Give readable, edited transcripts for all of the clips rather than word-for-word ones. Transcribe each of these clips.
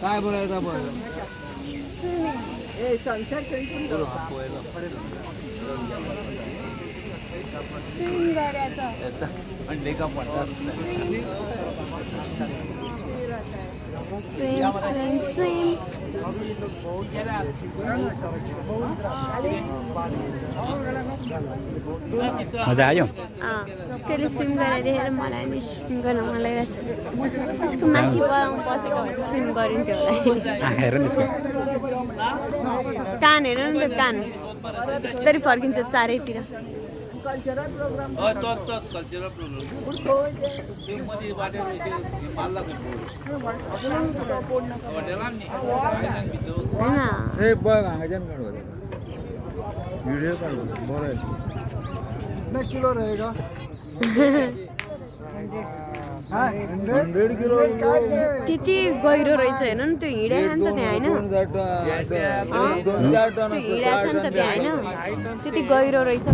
काय बोलायचं आपण मजा आयो त्यसले स्विम गरेर देखेर मलाई नि स्विम गर्न मन लागिरहेको छ त्यसको माथि बसेको भए त स्विम गरिन्थ्यो होला हेर न त्यसको कान हेर न त कान त्यसरी फर्किन्छ चारैतिर कल्चरल प्रोग्राम वीडियो कितना किलो रहेगा 100 किलो त्यति गहिरो रहेछ हेर्नु नि त्यो हिँडेछ नि त त्यहाँ होइन त्यो हिँडेछ नि त त्यहाँ होइन त्यति गहिरो रहेछ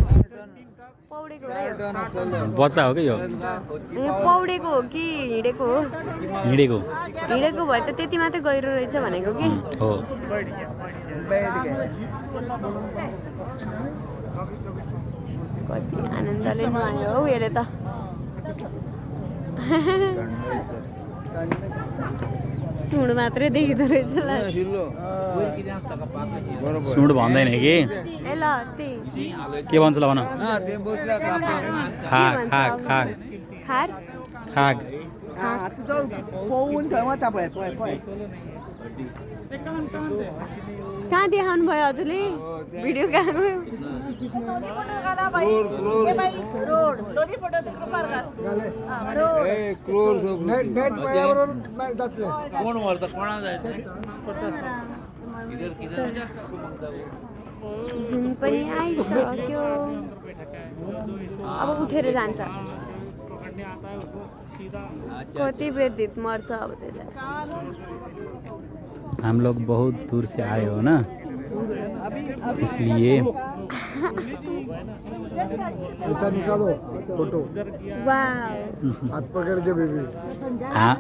पौडेको हो बच्चा हो कि यो पौडेको हो कि हिँडेको हो हिँडेको भए त त्यति मात्रै गहिरो रहेछ भनेको कि हो कति आनन्दले नुहायो हौ यसले त सुँड मात्रै देखिँदो रहेछ सुँड भन्दैन कि ए ल त्यही के भन्छ ल भन खाग खाग खाग खार खाग कहाँ देखाउनु भयो हजुरले भिडियो कहाँ गयो जुन पनि आइसक्यो अब उठेर जान्छ कति बेर धित मर्छ अब त्यसलाई हम लोग बहुत दूर से आए हो ना इसलिए ऐसा निकालो फोटो वाह हाथ पकड़ के बेबी हाँ